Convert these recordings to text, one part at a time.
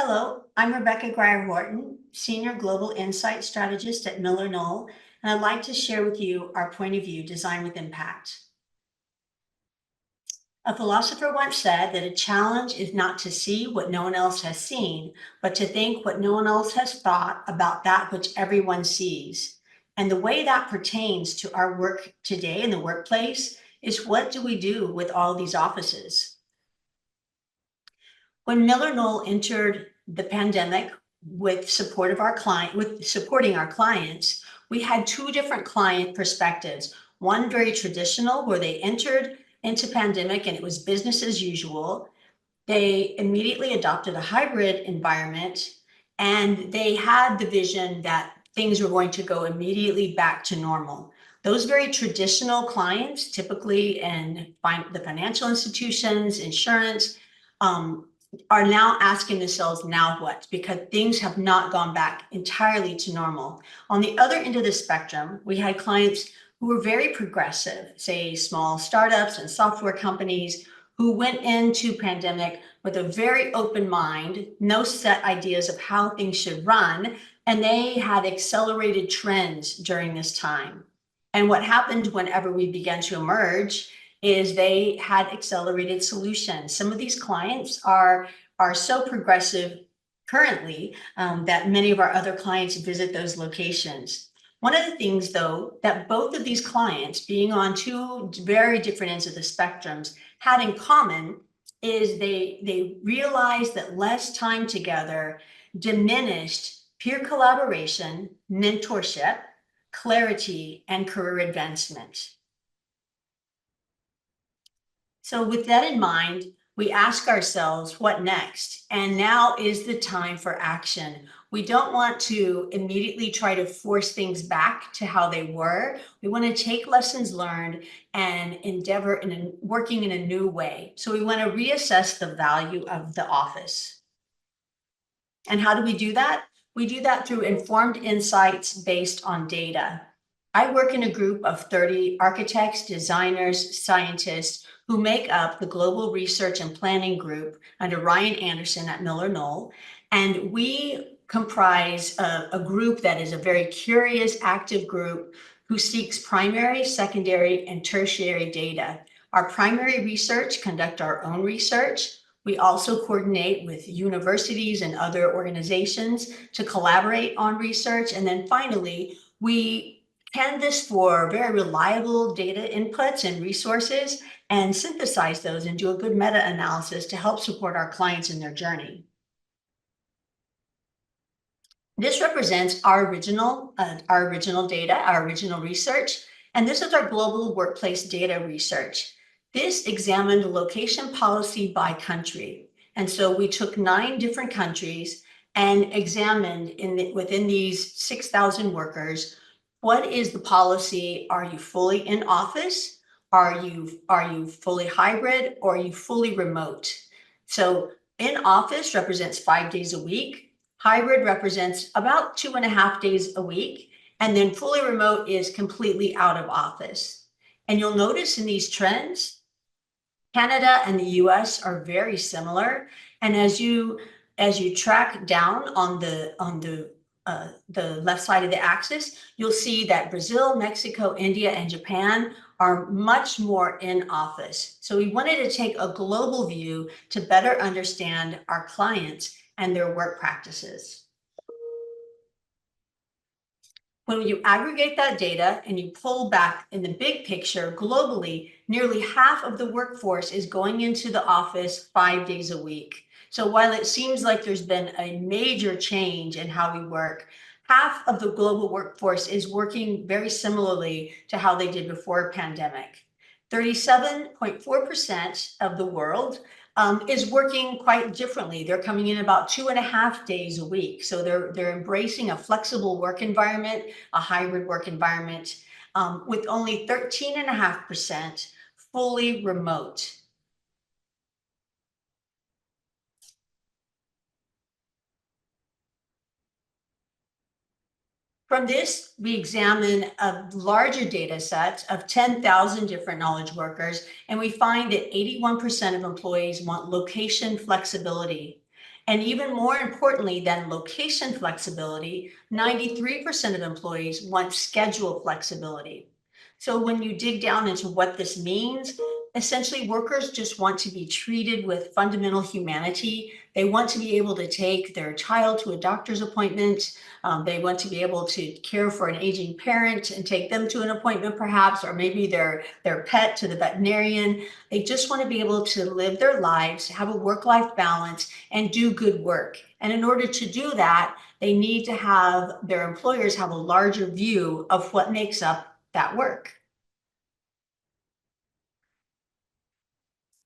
Hello, I'm Rebecca Greier Horton, Senior Global Insight Strategist at MillerKnoll, and I'd like to share with you our point of view, Design with Impact. A philosopher once said that a challenge is not to see what no one else has seen, but to think what no one else has thought about that which everyone sees. And the way that pertains to our work today in the workplace is, what do we do with all these offices? When MillerKnoll entered the pandemic with support of our client, with supporting our clients, we had two different client perspectives. One very traditional, where they entered into pandemic and it was business as usual. They immediately adopted a hybrid environment, and they had the vision that things were going to go immediately back to normal. Those very traditional clients, typically in the financial institutions, insurance, are now asking themselves, now what? Because things have not gone back entirely to normal. On the other end of the spectrum, we had clients who were very progressive, say small startups and software companies, who went into pandemic with a very open mind, no set ideas of how things should run, and they had accelerated trends during this time. And what happened whenever we began to emerge is they had accelerated solutions. Some of these clients are so progressive currently that many of our other clients visit those locations. One of the things, though, that both of these clients, being on two very different ends of the spectrums, had in common is they realized that less time together diminished peer collaboration, mentorship, clarity, and career advancement. So with that in mind, we ask ourselves, what next? And now is the time for action. We don't want to immediately try to force things back to how they were. We want to take lessons learned and endeavor in working in a new way. So we want to reassess the value of the office. And how do we do that? We do that through informed insights based on data. I work in a group of 30 architects, designers, scientists who make up the Global Research and Planning Group under Ryan Anderson at MillerKnoll. And we comprise a group that is a very curious, active group who seeks primary, secondary, and tertiary data. Our primary research conduct our own research. We also coordinate with universities and other organizations to collaborate on research. And then finally, we canvas for very reliable data inputs and resources and synthesize those and do a good meta-analysis to help support our clients in their journey. This represents our original data, our original research, and this is our global workplace data research. This examined location policy by country. And so we took 9 different countries and examined within these 6,000 workers, what is the policy? Are you fully in office? Are you fully hybrid, or are you fully remote? So in office represents 5 days a week. Hybrid represents about 2.5 days a week. And then fully remote is completely out of office. And you'll notice in these trends, Canada and the US are very similar. And as you track down on the left side of the axis, you'll see that Brazil, Mexico, India, and Japan are much more in office. So we wanted to take a global view to better understand our clients and their work practices. When you aggregate that data and you pull back in the big picture globally, nearly half of the workforce is going into the office 5 days a week. So while it seems like there's been a major change in how we work, half of the global workforce is working very similarly to how they did before pandemic. 37.4% of the world is working quite differently. They're coming in about 2.5 days a week. So they're embracing a flexible work environment, a hybrid work environment, with only 13.5% fully remote. From this, we examine a larger data set of 10,000 different knowledge workers, and we find that 81% of employees want location flexibility. And even more importantly than location flexibility, 93% of employees want schedule flexibility. So when you dig down into what this means, essentially workers just want to be treated with fundamental humanity. They want to be able to take their child to a doctor's appointment. They want to be able to care for an aging parent and take them to an appointment perhaps, or maybe their pet to the veterinarian. They just want to be able to live their lives, have a work-life balance, and do good work. And in order to do that, they need to have their employers have a larger view of what makes up that work.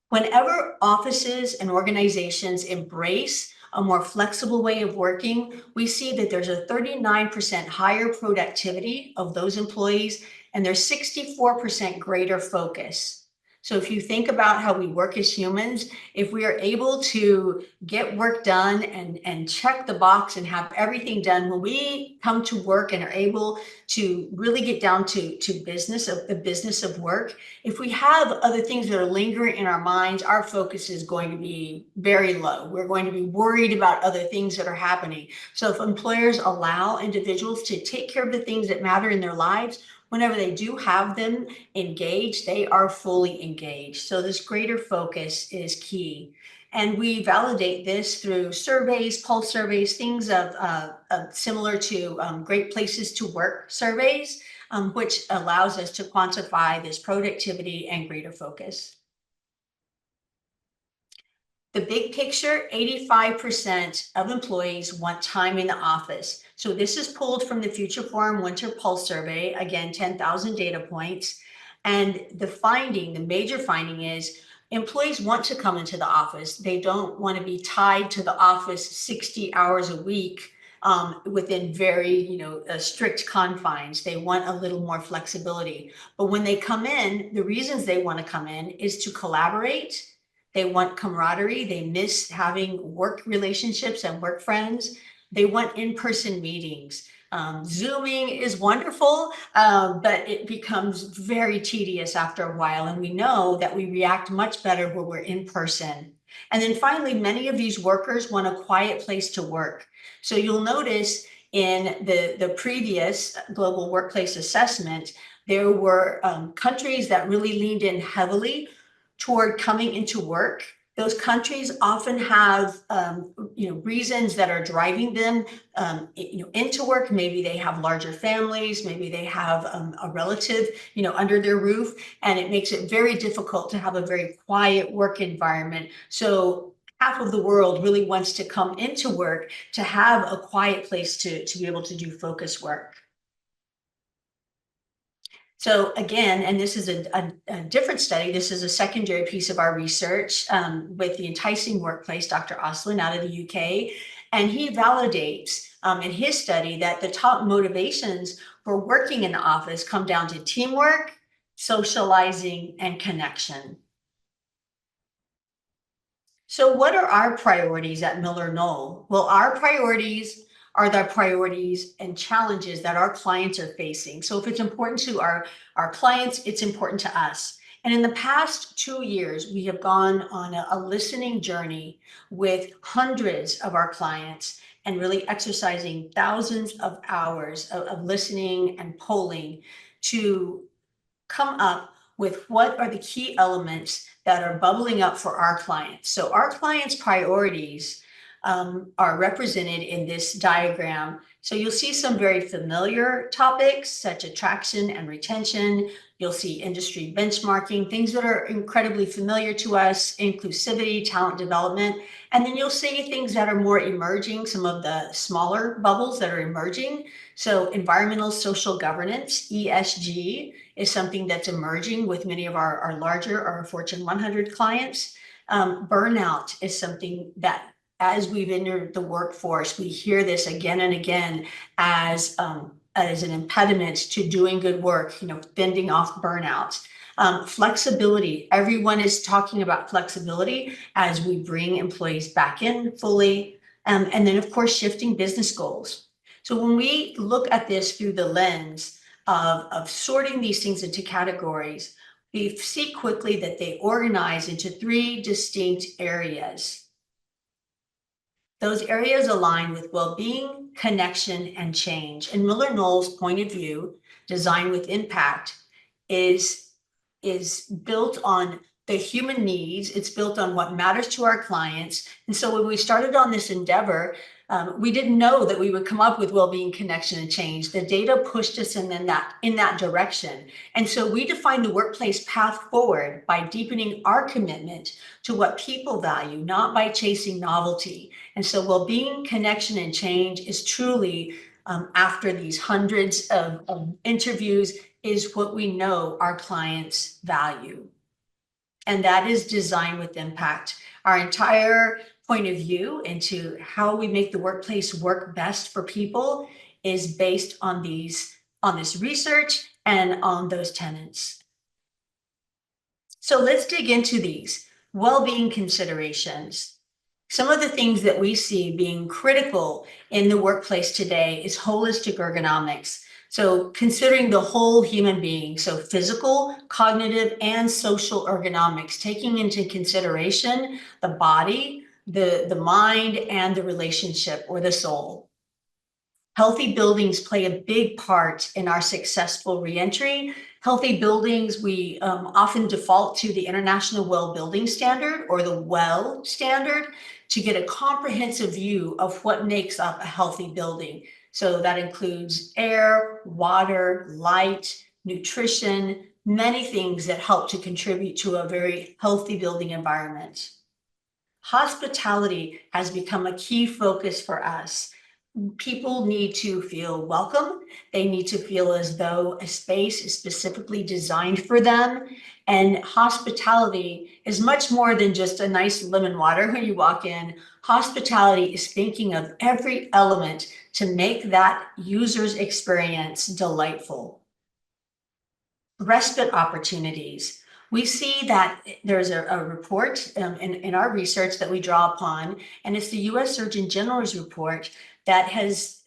Whenever offices and organizations embrace a more flexible way of working, we see that there's a 39% higher productivity of those employees, and there's 64% greater focus. So if you think about how we work as humans, if we are able to get work done and check the box and have everything done, when we come to work and are able to really get down to business of the business of work, if we have other things that are lingering in our minds, our focus is going to be very low. We're going to be worried about other things that are happening. So if employers allow individuals to take care of the things that matter in their lives, whenever they do have them engaged, they are fully engaged. So this greater focus is key. And we validate this through surveys, pulse surveys, things of similar to Great Places to Work surveys, which allows us to quantify this productivity and greater focus. The big picture, 85% of employees want time in the office. So this is pulled from the Future Forum Winter Pulse Survey, again, 10,000 data points. And the major finding is employees want to come into the office. They don't want to be tied to the office 60 hours a week within very strict confines. They want a little more flexibility. But when they come in, the reasons they want to come in is to collaborate. They want camaraderie. They miss having work relationships and work friends. They want in-person meetings. Zooming is wonderful, but it becomes very tedious after a while. And we know that we react much better when we're in person. And then finally, many of these workers want a quiet place to work. So you'll notice in the previous global workplace assessment, there were countries that really leaned in heavily toward coming into work. Those countries often have reasons that are driving them into work. Maybe they have larger families, maybe they have a relative under their roof, and it makes it very difficult to have a very quiet work environment. So half of the world really wants to come into work to have a quiet place to be able to do focus work. So again, and this is a different study, this is a secondary piece of our research with the Enticing Workplace, Dr. Oslin out of the UK, and he validates in his study that the top motivations for working in the office come down to teamwork, socializing, and connection. So what are our priorities at MillerKnoll? Well, our priorities are the priorities and challenges that our clients are facing. So if it's important to our clients, it's important to us. And in the past 2 years, we have gone on a listening journey with hundreds of our clients and really exercising thousands of hours of listening and polling to come up with what are the key elements that are bubbling up for our clients. So our clients' priorities are represented in this diagram. So you'll see some very familiar topics such as attraction and retention. You'll see industry benchmarking, things that are incredibly familiar to us, inclusivity, talent development. And then you'll see things that are more emerging, some of the smaller bubbles that are emerging. So environmental social governance, ESG, is something that's emerging with many of our larger, our Fortune 100 clients. Burnout is something that as we've entered the workforce, we hear this again and again as an impediment to doing good work, fending off burnout. Flexibility, everyone is talking about flexibility as we bring employees back in fully. And then of course, shifting business goals. So when we look at this through the lens of sorting these things into categories, we see quickly that they organize into 3 distinct areas. Those areas align with well-being, connection, and change. And MillerKnoll's point of view, design with impact, is built on the human needs. It's built on what matters to our clients. And so when we started on this endeavor, we didn't know that we would come up with well-being, connection, and change. The data pushed us in that direction. And so we defined the workplace path forward by deepening our commitment to what people value, not by chasing novelty. And so well-being, connection, and change is truly, after these hundreds of interviews, is what we know our clients value. And that is design with impact. Our entire point of view into how we make the workplace work best for people is based on this research and on those tenets. So let's dig into these well-being considerations. Some of the things that we see being critical in the workplace today is holistic ergonomics. So considering the whole human being, so physical, cognitive, and social ergonomics, taking into consideration the body, the mind, and the relationship or the soul. Healthy buildings play a big part in our successful reentry. Healthy buildings, we often default to the International Well Building Standard or the WELL standard to get a comprehensive view of what makes up a healthy building. So that includes air, water, light, nutrition, many things that help to contribute to a very healthy building environment. Hospitality has become a key focus for us. People need to feel welcome. They need to feel as though a space is specifically designed for them. And hospitality is much more than just a nice lemon water when you walk in. Hospitality is thinking of every element to make that user's experience delightful. Respite opportunities. We see that there's a report in our research that we draw upon, and it's the US Surgeon General's report that has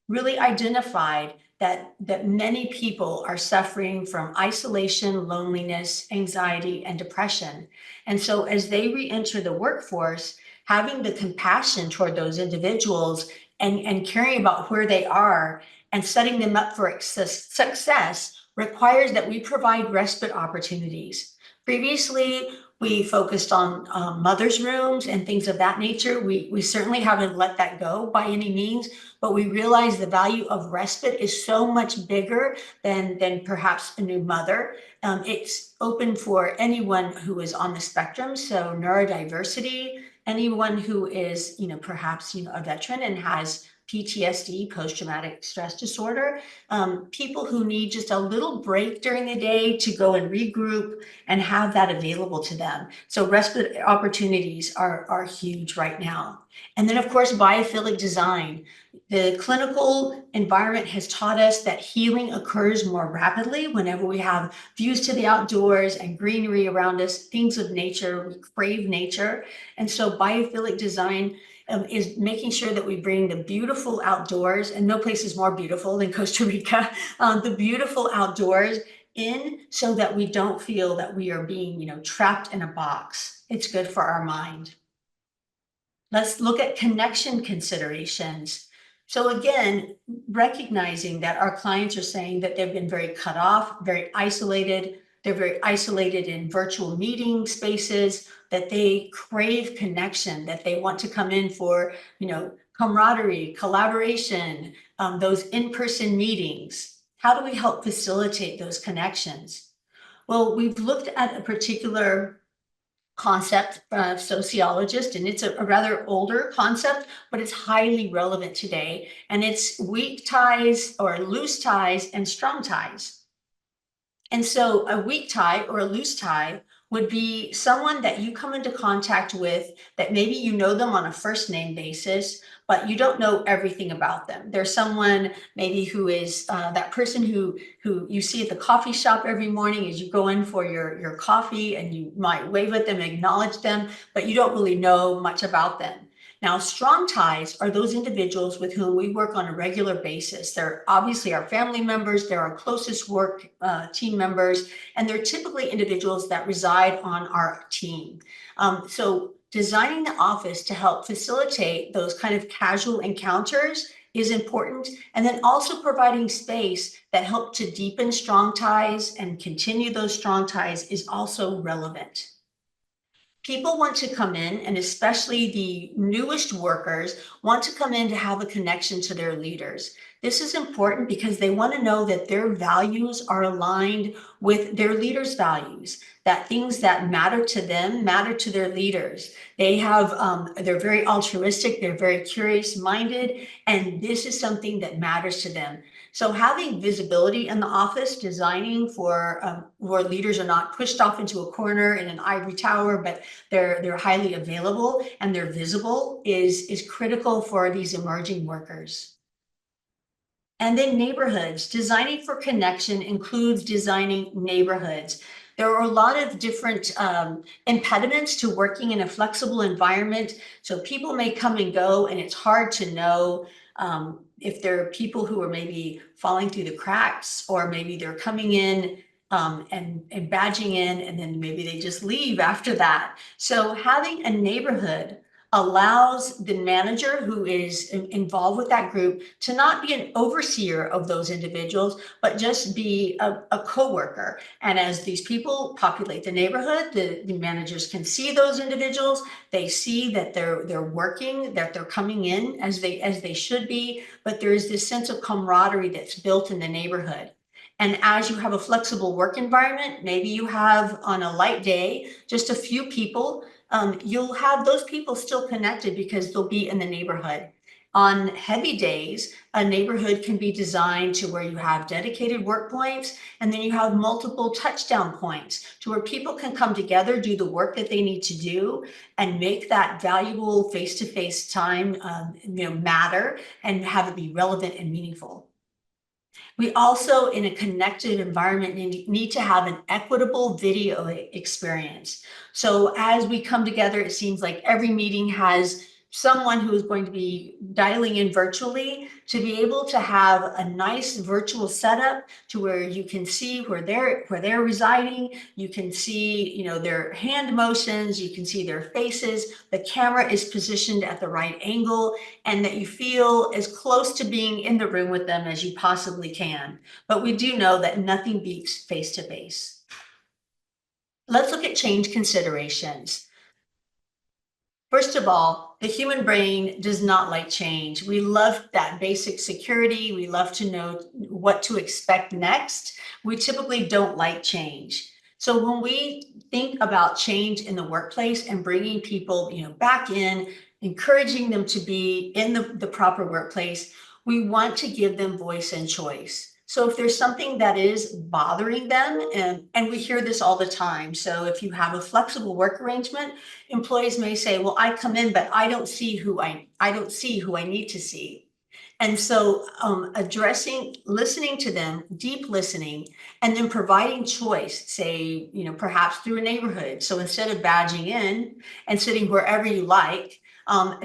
really identified that many people are suffering from isolation, loneliness, anxiety, and depression. And so as they re-enter the workforce, having the compassion toward those individuals and caring about where they are and setting them up for success requires that we provide respite opportunities. Previously, we focused on mothers' rooms and things of that nature. We certainly haven't let that go by any means, but we realize the value of respite is so much bigger than perhaps a new mother. It's open for anyone who is on the spectrum, so neurodiversity, anyone who is, perhaps, a veteran and has PTSD, post-traumatic stress disorder, people who need just a little break during the day to go and regroup and have that available to them. So respite opportunities are huge right now. And then, of course, biophilic design. The clinical environment has taught us that healing occurs more rapidly whenever we have views to the outdoors and greenery around us, things of nature. We crave nature. And so biophilic design is making sure that we bring the beautiful outdoors, and no place is more beautiful than Costa Rica, the beautiful outdoors in, so that we don't feel that we are being, trapped in a box. It's good for our mind. Let's look at connection considerations. So again, recognizing that our clients are saying that they've been very cut off, very isolated. They're very isolated in virtual meeting spaces, that they crave connection, that they want to come in for, camaraderie, collaboration, those in-person meetings. How do we help facilitate those connections? Well, we've looked at a particular concept of sociologist, and it's a rather older concept, but it's highly relevant today. And it's weak ties or loose ties and strong ties. And so a weak tie or a loose tie would be someone that you come into contact with that maybe you know them on a first name basis, but you don't know everything about them. There's someone maybe who is that person who you see at the coffee shop every morning as you go in for your coffee, and you might wave at them, acknowledge them, but you don't really know much about them. Now, strong ties are those individuals with whom we work on a regular basis. They're obviously our family members, they're our closest work team members, and they're typically individuals that reside on our team. So designing the office to help facilitate those kind of casual encounters is important. And then also providing space that help to deepen strong ties and continue those strong ties is also relevant. People want to come in, and especially the newest workers want to come in to have a connection to their leaders. This is important because they want to know that their values are aligned with their leaders' values, that things that matter to them matter to their leaders. They have, they're very altruistic, they're very curious-minded, and this is something that matters to them. So having visibility in the office, designing for where leaders are not pushed off into a corner in an ivory tower, but they're highly available and they're visible is critical for these emerging workers. And then neighborhoods. Designing for connection includes designing neighborhoods. There are a lot of different impediments to working in a flexible environment. So people may come and go, and it's hard to know if there are people who are maybe falling through the cracks, or maybe they're coming in and badging in, and then maybe they just leave after that. So having a neighborhood allows the manager who is involved with that group to not be an overseer of those individuals, but just be a co-worker. And as these people populate the neighborhood, the managers can see those individuals. They see that they're working, that they're coming in as they should be, but there is this sense of camaraderie that's built in the neighborhood. And as you have a flexible work environment, maybe you have on a light day, just a few people, you'll have those people still connected because they'll be in the neighborhood. On heavy days, a neighborhood can be designed to where you have dedicated work points, and then you have multiple touchdown points to where people can come together, do the work that they need to do, and make that valuable face-to-face time matter and have it be relevant and meaningful. We also, in a connected environment, need to have an equitable video experience. So as we come together, it seems like every meeting has someone who is going to be dialing in virtually, to be able to have a nice virtual setup to where you can see where they're residing. You can see, their hand motions, you can see their faces, the camera is positioned at the right angle, and that you feel as close to being in the room with them as you possibly can. But we do know that nothing beats face-to-face. Let's look at change considerations. First of all, the human brain does not like change. We love that basic security. We love to know what to expect next. We typically don't like change. So when we think about change in the workplace and bringing people, back in, encouraging them to be in the proper workplace, we want to give them voice and choice. So if there's something that is bothering them, and we hear this all the time. So if you have a flexible work arrangement, employees may say, well, I come in, but I don't see who I need to see. And so listening to them, deep listening, and then providing choice, say, perhaps through a neighborhood. So instead of badging in and sitting wherever you like,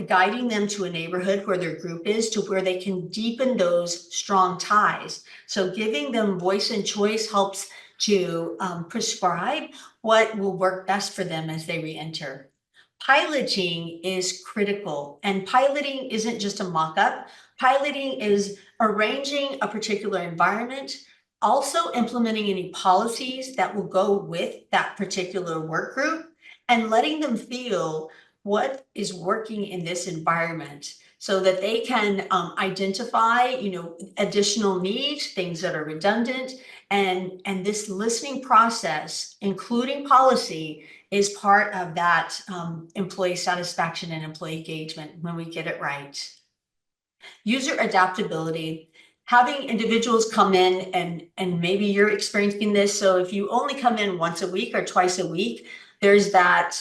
guiding them to a neighborhood where their group is, to where they can deepen those strong ties. So giving them voice and choice helps to prescribe what will work best for them as they re-enter. Piloting is critical, and piloting isn't just a mock-up. Piloting is arranging a particular environment, also implementing any policies that will go with that particular work group, and letting them feel what is working in this environment so that they can identify, additional needs, things that are redundant. And this listening process, including policy, is part of that employee satisfaction and employee engagement when we get it right. User adaptability. Having individuals come in, and maybe you're experiencing this. So if you only come in once a week or twice a week, there's that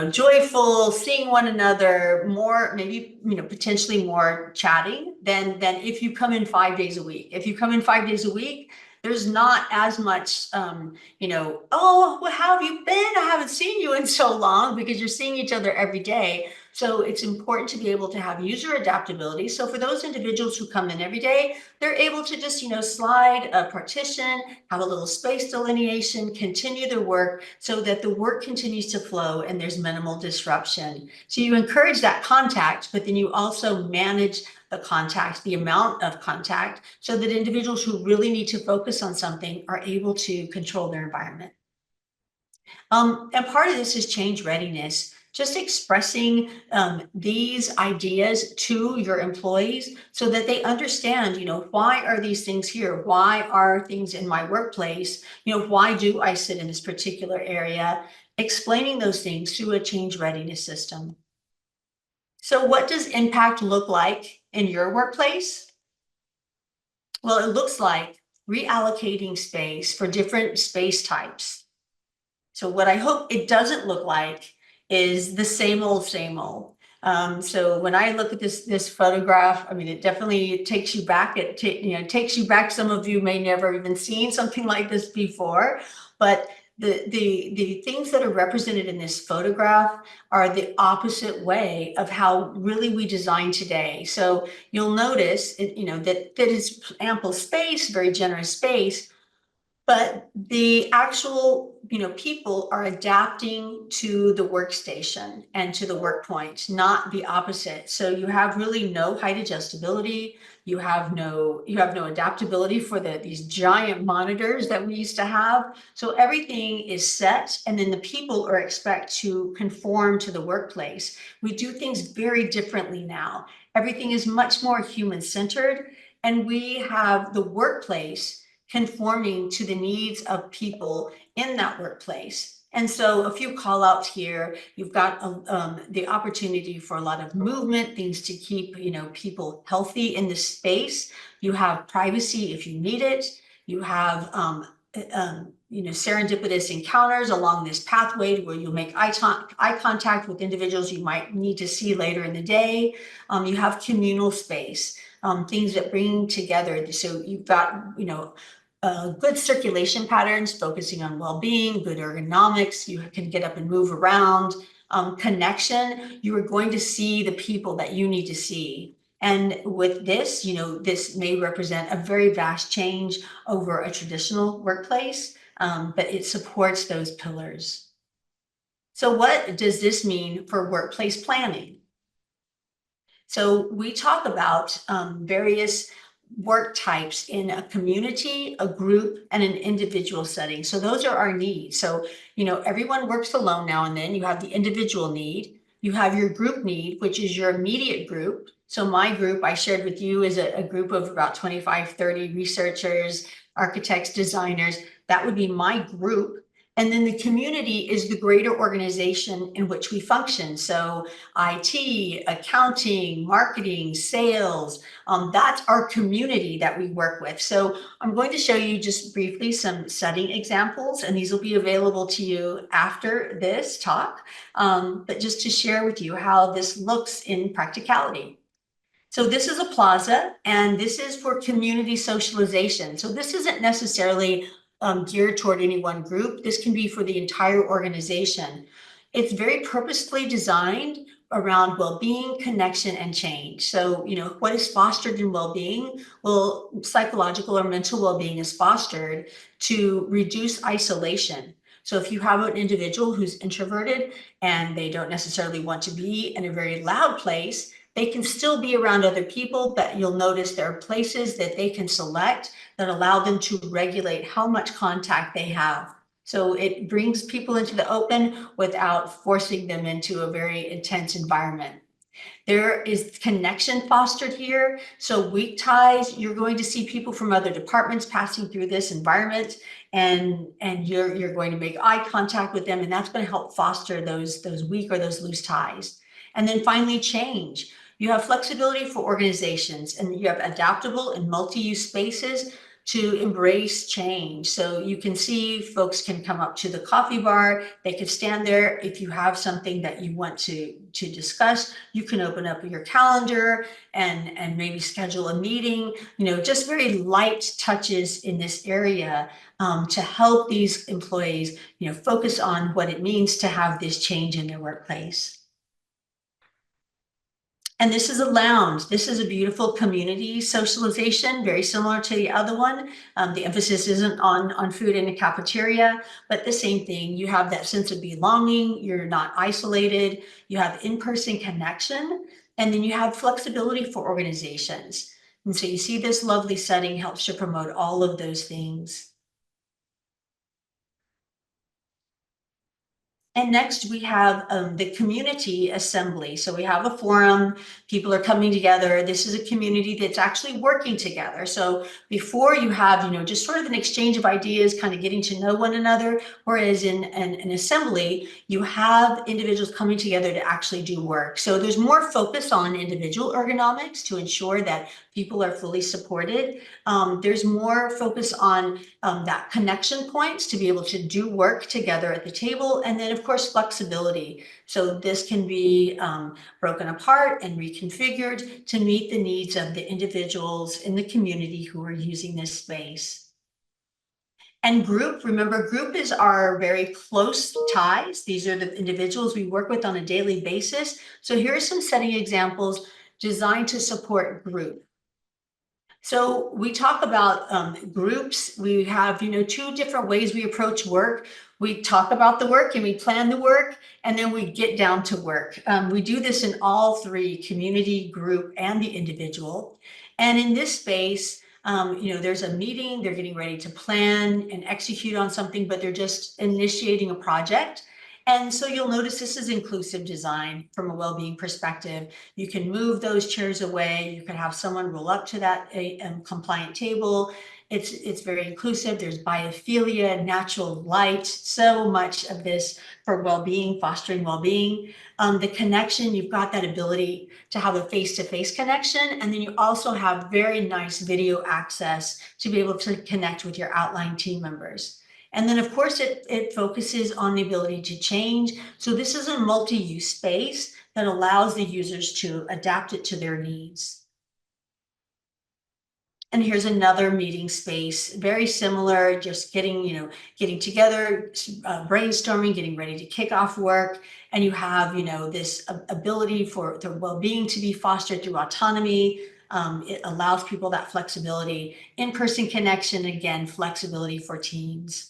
joyful, seeing one another, more, maybe, potentially more chatting than if you come in 5 days a week. If you come in 5 days a week, there's not as much, oh, well, how have you been? I haven't seen you in so long, because you're seeing each other every day. So it's important to be able to have user adaptability. So for those individuals who come in every day, they're able to just, slide a partition, have a little space delineation, continue their work so that the work continues to flow and there's minimal disruption. So you encourage that contact, but then you also manage the contact, the amount of contact, so that individuals who really need to focus on something are able to control their environment. And part of this is change readiness, just expressing these ideas to your employees so that they understand, why are these things here? Why are things in my workplace? Why do I sit in this particular area? Explaining those things through a change readiness system. So what does impact look like in your workplace? Well, it looks like reallocating space for different space types. So what I hope it doesn't look like is the same old, same old. So when I look at this photograph, I mean, it definitely takes you back. It takes you back. Some of you may never even seen something like this before, but the things that are represented in this photograph are the opposite way of how really we design today. So you'll notice, that is ample space, very generous space, but the actual, people are adapting to the workstation and to the work point, not the opposite. So you have really no height adjustability. You have no adaptability for these giant monitors that we used to have. So everything is set, and then the people are expected to conform to the workplace. We do things very differently now. Everything is much more human-centered, and we have the workplace conforming to the needs of people in that workplace. And so a few call outs here. You've got the opportunity for a lot of movement, things to keep people healthy in the space. You have privacy if you need it. You have serendipitous encounters along this pathway where you'll make eye contact with individuals you might need to see later in the day. You have communal space, things that bring together. So you've got good circulation patterns, focusing on well-being, good ergonomics. You can get up and move around. Connection, you are going to see the people that you need to see. And with this, this may represent a very vast change over a traditional workplace, but it supports those pillars. So what does this mean for workplace planning? So we talk about various work types in a community, a group, and an individual setting. So those are our needs. So, everyone works alone now and then. You have the individual need. You have your group need, which is your immediate group. So my group I shared with you is a group of about 25, 30 researchers, architects, designers. That would be my group. And then the community is the greater organization in which we function. So IT, accounting, marketing, sales, that's our community that we work with. So I'm going to show you just briefly some setting examples, and these will be available to you after this talk, but just to share with you how this looks in practicality. So this is a plaza, and this is for community socialization. So this isn't necessarily geared toward any one group. This can be for the entire organization. It's very purposefully designed around well-being, connection, and change. So, what is fostered in well-being? Well, psychological or mental well-being is fostered to reduce isolation. So if you have an individual who's introverted and they don't necessarily want to be in a very loud place, they can still be around other people, but you'll notice there are places that they can select that allow them to regulate how much contact they have. So it brings people into the open without forcing them into a very intense environment. There is connection fostered here. So weak ties, you're going to see people from other departments passing through this environment, and you're going to make eye contact with them, and that's going to help foster those weak or those loose ties. And then finally, change. You have flexibility for organizations, and you have adaptable and multi-use spaces to embrace change. So you can see folks can come up to the coffee bar, they can stand there. If you have something that you want to discuss, you can open up your calendar and maybe schedule a meeting, just very light touches in this area to help these employees, focus on what it means to have this change in their workplace. And this is a lounge. This is a beautiful community socialization, very similar to the other one. The emphasis isn't on food in a cafeteria, but the same thing. You have that sense of belonging. You're not isolated. You have in-person connection, and then you have flexibility for organizations. And so you see this lovely setting helps to promote all of those things. And next we have the community assembly. So we have a forum, people are coming together. This is a community that's actually working together. So before you have, just sort of an exchange of ideas, kind of getting to know one another, whereas in an assembly, you have individuals coming together to actually do work. So there's more focus on individual ergonomics to ensure that people are fully supported. There's more focus on that connection points to be able to do work together at the table. And then of course, flexibility. So this can be broken apart and reconfigured to meet the needs of the individuals in the community who are using this space. And group, remember, group is our very close ties. These are the individuals we work with on a daily basis. So here are some setting examples designed to support group. So we talk about groups. We have, two different ways we approach work. We talk about the work and we plan the work, and then we get down to work. We do this in all three: community, group, and the individual. And in this space, there's a meeting, they're getting ready to plan and execute on something, but they're just initiating a project. And so you'll notice this is inclusive design from a well-being perspective. You can move those chairs away. You can have someone roll up to that compliant table. It's very inclusive. There's biophilia, natural light, so much of this for well-being, fostering well-being. The connection, you've got that ability to have a face-to-face connection. And then you also have very nice video access to be able to connect with your outlying team members. And then of course it focuses on the ability to change. So this is a multi-use space that allows the users to adapt it to their needs. And here's another meeting space, very similar, just getting together, brainstorming, getting ready to kick off work. And you have, this ability for the well-being to be fostered through autonomy. It allows people that flexibility, in-person connection, again, flexibility for teams.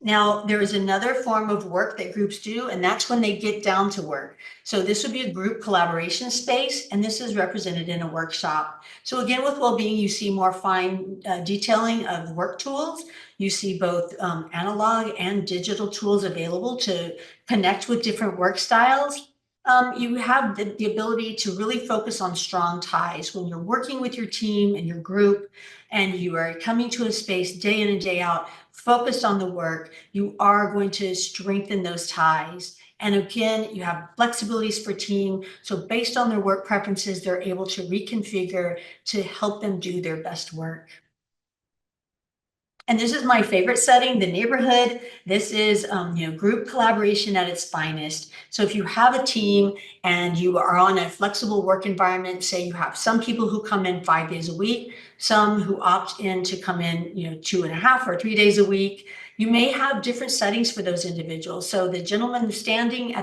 Now, there is another form of work that groups do, and that's when they get down to work. So this would be a group collaboration space, and this is represented in a workshop. So again, with well-being, you see more fine detailing of work tools. You see both analog and digital tools available to connect with different work styles. You have the ability to really focus on strong ties when you're working with your team and your group, and you are coming to a space day in and day out focused on the work. You are going to strengthen those ties. And again, you have flexibilities for team. So based on their work preferences, they're able to reconfigure to help them do their best work. And this is my favorite setting, the neighborhood. This is, group collaboration at its finest. So if you have a team and you are on a flexible work environment, say you have some people who come in 5 days a week, some who opt in to come in, 2.5 or 3 days a week. You may have different settings for those individuals. So the gentleman standing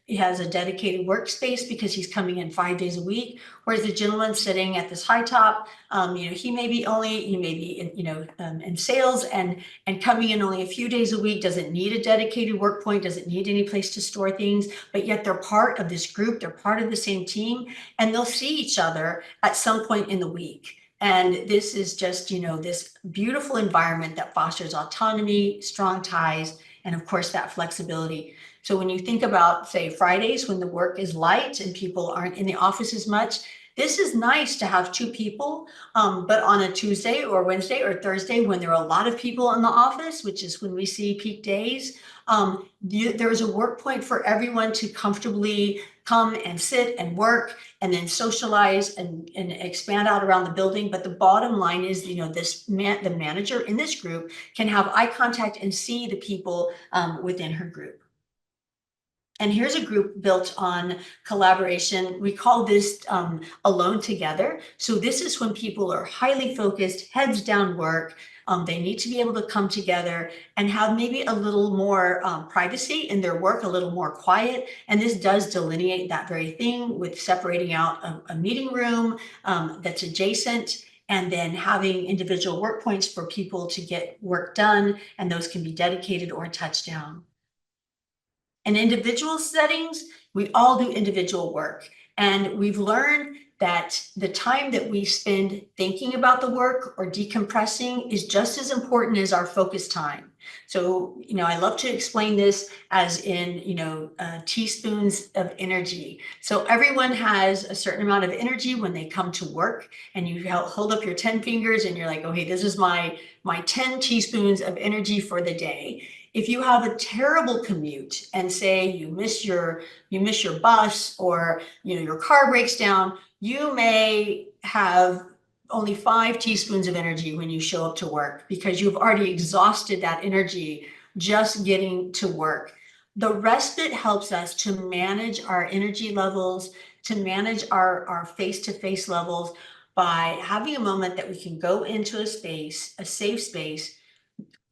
he has a dedicated workspace because he's coming in 5 days a week, whereas the gentleman sitting at this high top, he may be in sales and coming in only a few days a week, doesn't need a dedicated work point, doesn't need any place to store things, but yet they're part of this group, they're part of the same team, and they'll see each other at some point in the week. And this is just, this beautiful environment that fosters autonomy, strong ties, and of course that flexibility. So when you think about, say, Fridays when the work is light and people aren't in the office as much, this is nice to have two people, but on a Tuesday or Wednesday or Thursday when there are a lot of people in the office, which is when we see peak days, there's a work point for everyone to comfortably come and sit and work and then socialize and expand out around the building. But the bottom line is, the manager in this group can have eye contact and see the people within her group. And here's a group built on collaboration. We call this alone together. So this is when people are highly focused, heads down work. They need to be able to come together and have maybe a little more privacy in their work, a little more quiet. And this does delineate that very thing with separating out a meeting room that's adjacent, and then having individual work points for people to get work done, and those can be dedicated or touched down. In individual settings, we all do individual work. And we've learned that the time that we spend thinking about the work or decompressing is just as important as our focus time. So, I love to explain this as in, teaspoons of energy. So everyone has a certain amount of energy when they come to work, and you hold up your 10 fingers and you're like, okay, this is my 10 teaspoons of energy for the day. If you have a terrible commute and say you miss your bus, or your car breaks down, you may have only 5 teaspoons of energy when you show up to work, because you've already exhausted that energy just getting to work. The respite helps us to manage our energy levels, to manage our face-to-face levels, by having a moment that we can go into a space, a safe space,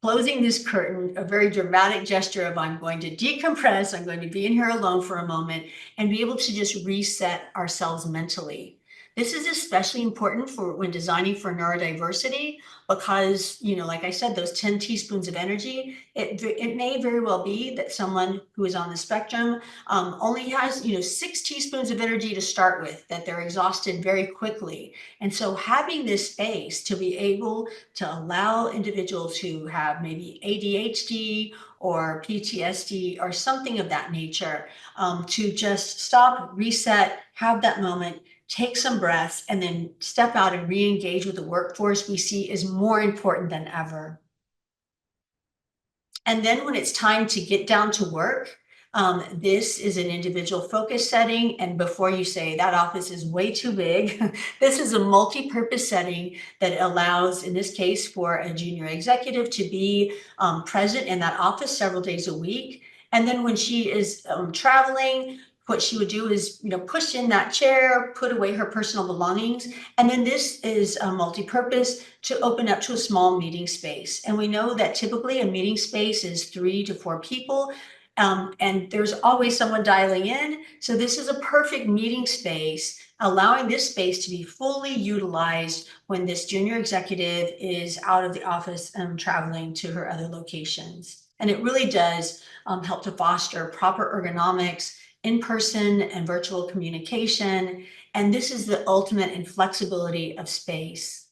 closing this curtain, a very dramatic gesture of I'm going to decompress, I'm going to be in here alone for a moment, and be able to just reset ourselves mentally. This is especially important for when designing for neurodiversity, because, like I said, those 10 teaspoons of energy, it may very well be that someone who is on the spectrum only has, 6 teaspoons of energy to start with, that they're exhausted very quickly. And so having this space to be able to allow individuals who have maybe ADHD or PTSD or something of that nature to just stop, reset, have that moment, take some breaths, and then step out and re-engage with the workforce, we see is more important than ever. And then when it's time to get down to work, this is an individual focus setting. And before you say that office is way too big, this is a multi-purpose setting that allows, in this case, for a junior executive to be present in that office several days a week. And then when she is traveling, what she would do is, push in that chair, put away her personal belongings. And then this is a multi-purpose to open up to a small meeting space. And we know that typically a meeting space is 3 to 4 people. And there's always someone dialing in. So this is a perfect meeting space, allowing this space to be fully utilized when this junior executive is out of the office and traveling to her other locations. And it really does help to foster proper ergonomics, in-person and virtual communication. And this is the ultimate in flexibility of space.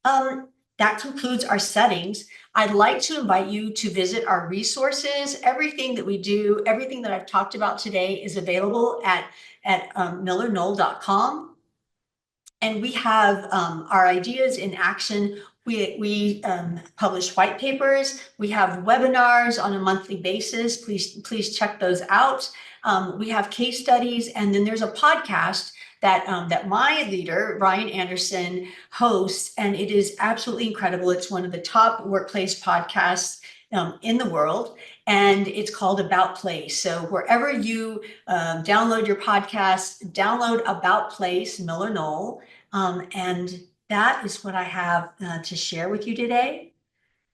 That concludes our settings. I'd like to invite you to visit our resources. Everything that we do, everything that I've talked about today is available at MillerKnoll.com. And we have our ideas in action. We publish white papers. We have webinars on a monthly basis. Please check those out. We have case studies, and then there's a podcast that my leader, Ryan Anderson, hosts, and it is absolutely incredible. It's one of the top workplace podcasts in the world, and it's called About Place. So wherever you download your podcast, download About Place, MillerKnoll, and that is what I have to share with you today.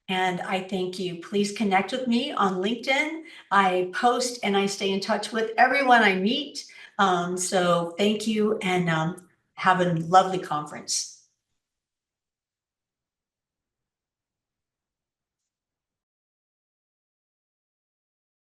And I thank you. Please connect with me on LinkedIn. I post and I stay in touch with everyone I meet. So thank you, and have a lovely conference.